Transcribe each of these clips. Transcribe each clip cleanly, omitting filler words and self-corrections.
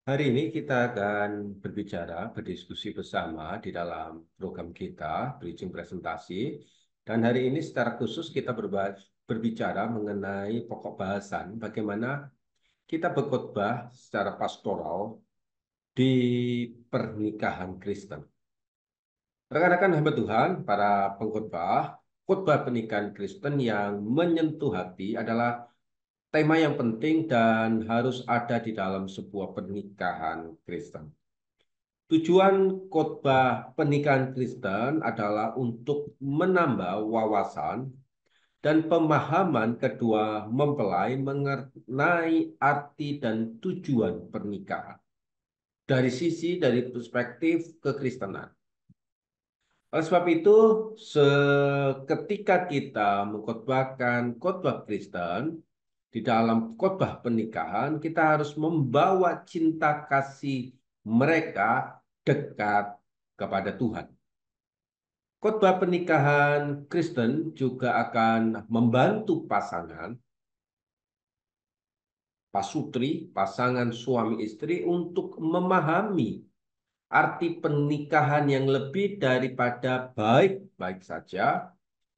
Hari ini kita akan berdiskusi bersama di dalam program kita, Bridging Presentasi. Dan hari ini secara khusus kita berbicara mengenai pokok bahasan bagaimana kita berkhotbah secara pastoral di pernikahan Kristen. Rekan-rekan hamba Tuhan, para pengkhotbah, khotbah pernikahan Kristen yang menyentuh hati adalah tema yang penting dan harus ada di dalam sebuah pernikahan Kristen. Tujuan khotbah pernikahan Kristen adalah untuk menambah wawasan dan pemahaman kedua mempelai mengenai arti dan tujuan pernikahan dari perspektif kekristenan. Oleh sebab itu, seketika kita mengkhotbahkan khotbah Kristen di dalam khotbah pernikahan, kita harus membawa cinta kasih mereka dekat kepada Tuhan. Khotbah pernikahan Kristen juga akan membantu pasangan, pasutri, pasangan suami istri untuk memahami arti pernikahan yang lebih daripada baik-baik saja,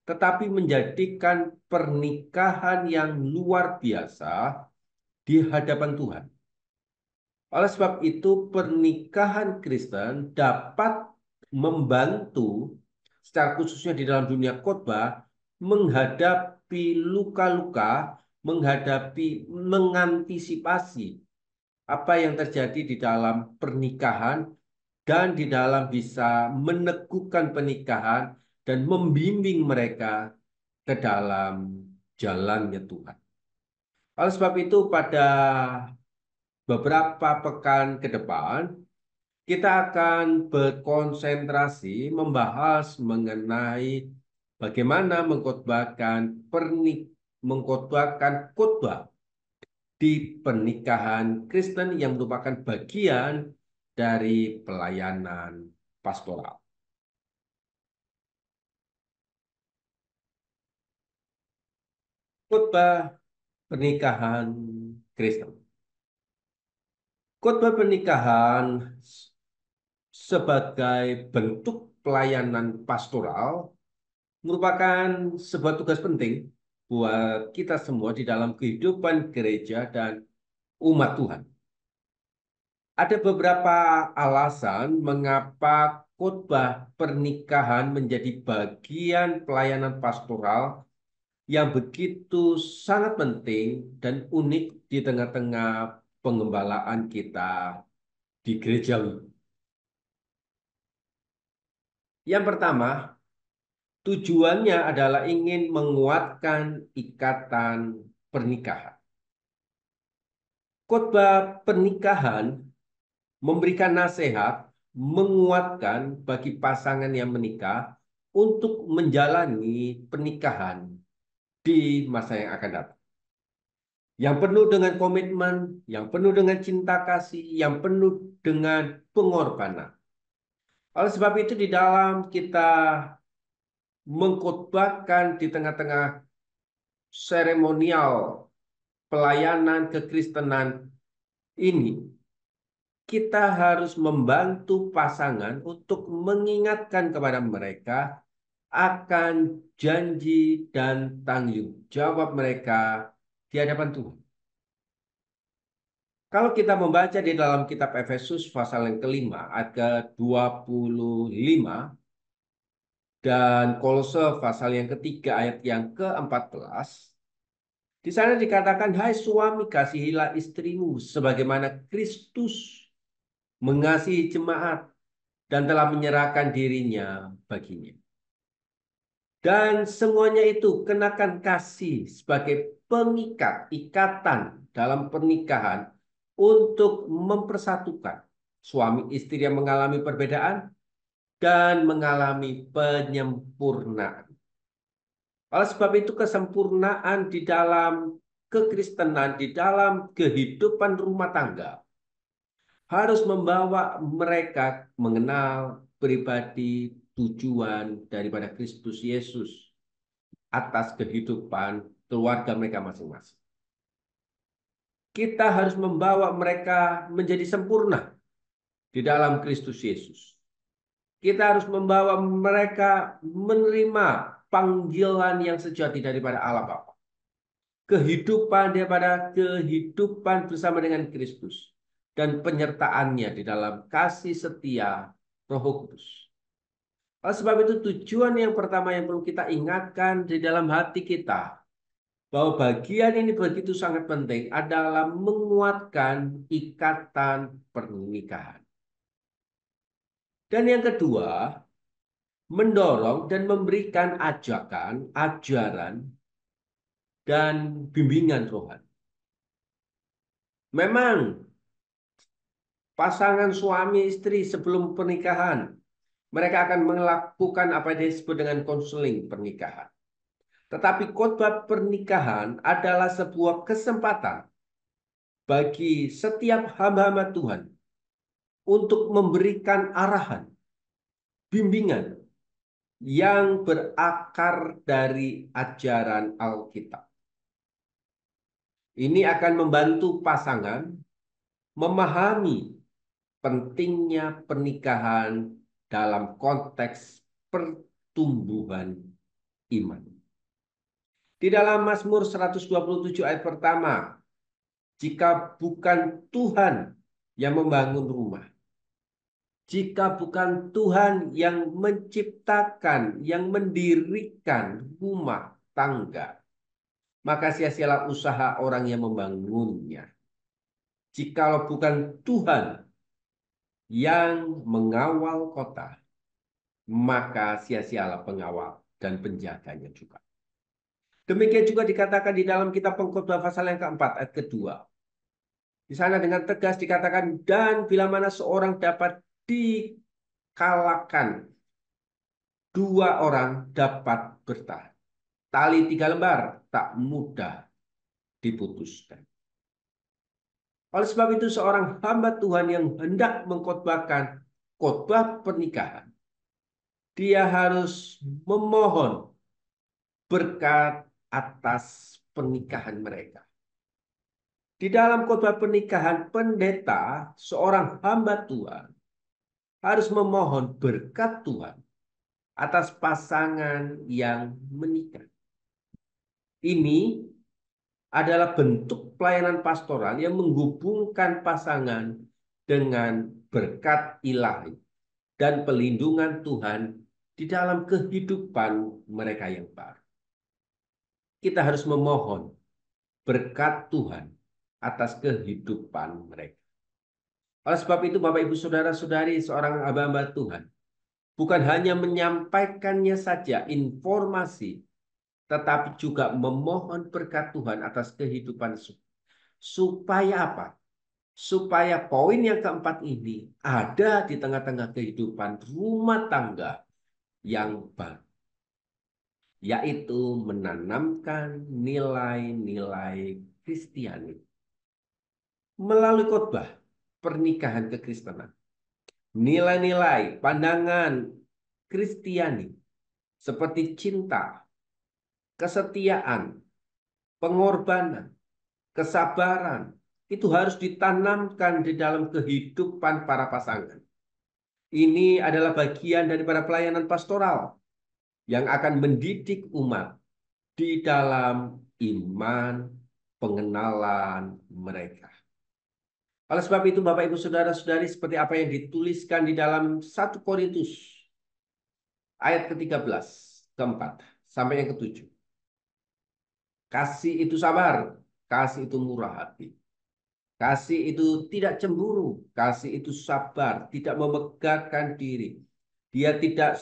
tetapi menjadikan pernikahan yang luar biasa di hadapan Tuhan. Oleh sebab itu, pernikahan Kristen dapat membantu, secara khususnya di dalam dunia khotbah, menghadapi luka-luka, mengantisipasi apa yang terjadi di dalam pernikahan dan di dalam bisa meneguhkan pernikahan dan membimbing mereka ke dalam jalannya Tuhan. Oleh sebab itu, pada beberapa pekan ke depan, kita akan berkonsentrasi membahas mengenai bagaimana mengkhotbahkan khotbah di pernikahan Kristen yang merupakan bagian dari pelayanan pastoral. Khotbah pernikahan Kristen. Khotbah pernikahan sebagai bentuk pelayanan pastoral merupakan sebuah tugas penting buat kita semua di dalam kehidupan gereja dan umat Tuhan. Ada beberapa alasan mengapa khotbah pernikahan menjadi bagian pelayanan pastoral yang begitu sangat penting dan unik di tengah-tengah pengembalaan kita di gerejawi. Yang pertama, tujuannya adalah ingin menguatkan ikatan pernikahan. Khotbah pernikahan memberikan nasihat, menguatkan bagi pasangan yang menikah untuk menjalani pernikahan di masa yang akan datang. Yang penuh dengan komitmen, yang penuh dengan cinta kasih, yang penuh dengan pengorbanan. Oleh sebab itu di dalam kita mengkhotbahkan di tengah-tengah seremonial pelayanan kekristenan ini, kita harus membantu pasangan untuk mengingatkan kepada mereka akan janji dan tanggung jawab mereka di hadapan Tuhan. Kalau kita membaca di dalam kitab Efesus pasal yang kelima, ayat ke-25, dan Kolose pasal yang ketiga, ayat yang ke-14, di sana dikatakan, hai suami, kasihilah istrimu sebagaimana Kristus mengasihi jemaat dan telah menyerahkan dirinya baginya. Dan semuanya itu kenakan kasih sebagai pengikat, ikatan dalam pernikahan untuk mempersatukan suami istri yang mengalami perbedaan dan mengalami penyempurnaan. Oleh sebab itu kesempurnaan di dalam kekristenan, di dalam kehidupan rumah tangga harus membawa mereka mengenal pribadi tujuan daripada Kristus Yesus atas kehidupan keluarga mereka masing-masing. kita harus membawa mereka menjadi sempurna di dalam Kristus Yesus. Kita harus membawa mereka menerima panggilan yang sejati daripada Allah Bapa. Kehidupan daripada kehidupan bersama dengan Kristus. Dan penyertaannya di dalam kasih setia Roh Kudus. Oleh sebab itu tujuan yang pertama yang perlu kita ingatkan di dalam hati kita, bahwa bagian ini begitu sangat penting adalah menguatkan ikatan pernikahan. Dan yang kedua, mendorong dan memberikan ajakan, ajaran, dan bimbingan rohani. Memang pasangan suami istri sebelum pernikahan, mereka akan melakukan apa yang disebut dengan konseling pernikahan. Tetapi khotbah pernikahan adalah sebuah kesempatan bagi setiap hamba-hamba Tuhan untuk memberikan arahan, bimbingan yang berakar dari ajaran Alkitab. Ini akan membantu pasangan memahami pentingnya pernikahan dalam konteks pertumbuhan iman. Di dalam Mazmur 127 ayat pertama, jika bukan Tuhan yang membangun rumah, jika bukan Tuhan yang menciptakan, yang mendirikan rumah tangga, maka sia-sialah usaha orang yang membangunnya. Jikalau bukan Tuhan yang mengawal kota, maka sia-sialah pengawal dan penjaganya juga. Demikian juga dikatakan di dalam kitab Pengkhotbah pasal yang keempat ayat kedua. Di sana dengan tegas dikatakan, dan bila mana seorang dapat dikalahkan, dua orang dapat bertahan. Tali 3 lembar tak mudah diputuskan. Oleh sebab itu seorang hamba Tuhan yang hendak mengkhotbahkan khotbah pernikahan, dia harus memohon berkat atas pernikahan mereka. Di dalam khotbah pernikahan, pendeta, seorang hamba Tuhan, harus memohon berkat Tuhan atas pasangan yang menikah. Ini adalah bentuk pelayanan pastoral yang menghubungkan pasangan dengan berkat ilahi dan pelindungan Tuhan di dalam kehidupan mereka yang baru. Kita harus memohon berkat Tuhan atas kehidupan mereka. Oleh sebab itu, Bapak, Ibu, Saudara-saudari, seorang hamba-hamba Tuhan bukan hanya menyampaikannya saja informasi, tetapi juga memohon berkat Tuhan atas kehidupan. Supaya apa? Supaya poin yang keempat ini ada di tengah-tengah kehidupan rumah tangga yang baru, yaitu menanamkan nilai-nilai Kristiani melalui khotbah pernikahan kekristenan. Nilai-nilai pandangan Kristiani seperti cinta, kesetiaan, pengorbanan, kesabaran, itu harus ditanamkan di dalam kehidupan para pasangan. Ini adalah bagian daripada pelayanan pastoral yang akan mendidik umat di dalam iman, pengenalan mereka. Oleh sebab itu, Bapak, Ibu, Saudara-saudari, seperti apa yang dituliskan di dalam 1 Korintus ayat ke-13, ke-4, sampai yang ke-7. Kasih itu sabar, kasih itu murah hati. Kasih itu tidak cemburu, kasih itu sabar, tidak memegahkan diri. Dia tidak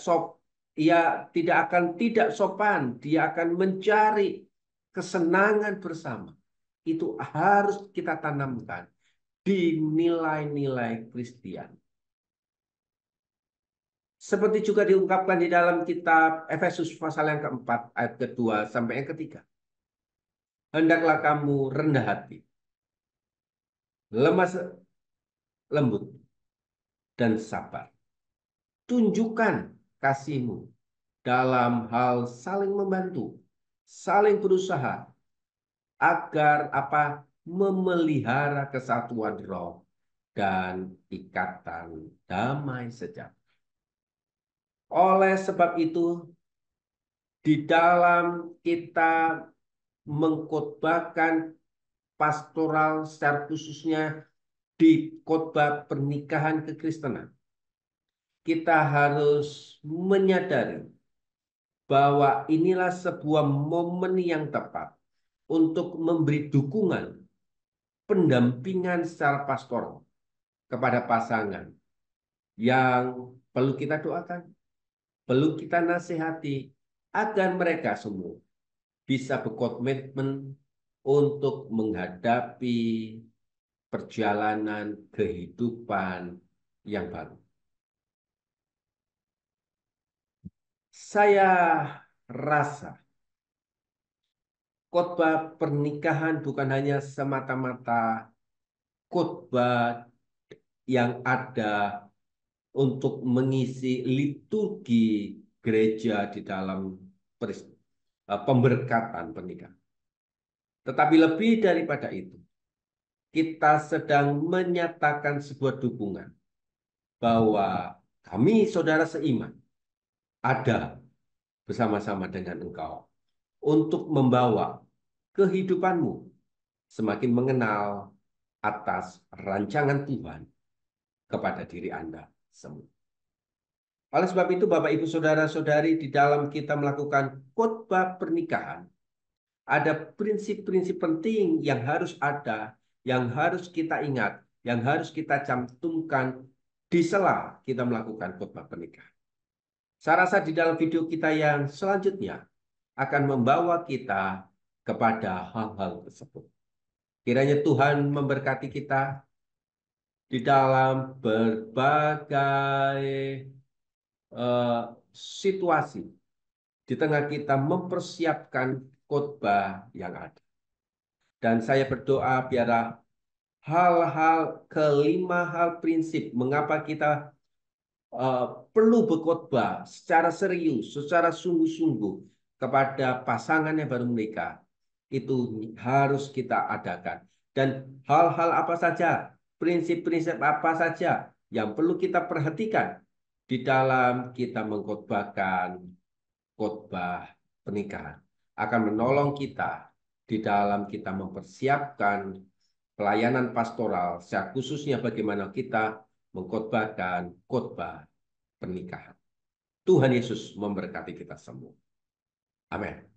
akan tidak sopan, dia akan mencari kesenangan bersama. Itu harus kita tanamkan di nilai-nilai Kristiani. Seperti juga diungkapkan di dalam kitab Efesus pasal yang keempat, ayat kedua sampai yang ketiga. Hendaklah kamu rendah hati, lemah lembut, dan sabar. Tunjukkan kasihmu dalam hal saling membantu, saling berusaha, agar apa? memelihara kesatuan roh dan ikatan damai sejahtera. Oleh sebab itu, di dalam kita mengkhotbahkan pastoral secara khususnya di khotbah pernikahan kekristenan, kita harus menyadari bahwa inilah sebuah momen yang tepat untuk memberi dukungan, pendampingan secara pastoral kepada pasangan yang perlu kita doakan, perlu kita nasihati, agar mereka semua bisa berkomitmen untuk menghadapi perjalanan kehidupan yang baru. Saya rasa khotbah pernikahan bukan hanya semata-mata khotbah yang ada untuk mengisi liturgi gereja di dalam pemberkatan pernikahan. Tetapi lebih daripada itu, kita sedang menyatakan sebuah dukungan bahwa kami saudara seiman ada bersama-sama dengan engkau untuk membawa kehidupanmu semakin mengenal atas rancangan Tuhan kepada diri Anda semua. Oleh sebab itu, Bapak, Ibu, Saudara-saudari, di dalam kita melakukan khotbah pernikahan, ada prinsip-prinsip penting yang harus ada, yang harus kita ingat, yang harus kita cantumkan di sela kita melakukan khotbah pernikahan. Saya rasa di dalam video kita yang selanjutnya akan membawa kita kepada hal-hal tersebut. Kiranya Tuhan memberkati kita di dalam berbagai eh, situasi di tengah kita mempersiapkan khotbah yang ada. Dan saya berdoa biarlah hal-hal kelima hal prinsip mengapa kita eh, perlu berkhotbah secara serius, secara sungguh-sungguh kepada pasangan yang baru menikah itu harus kita adakan. Dan hal-hal apa saja, prinsip-prinsip apa saja yang perlu kita perhatikan di dalam kita mengkhotbahkan khotbah pernikahan akan menolong kita di dalam kita mempersiapkan pelayanan pastoral, secara khususnya bagaimana kita mengkhotbahkan khotbah pernikahan. Tuhan Yesus memberkati kita semua. Amin.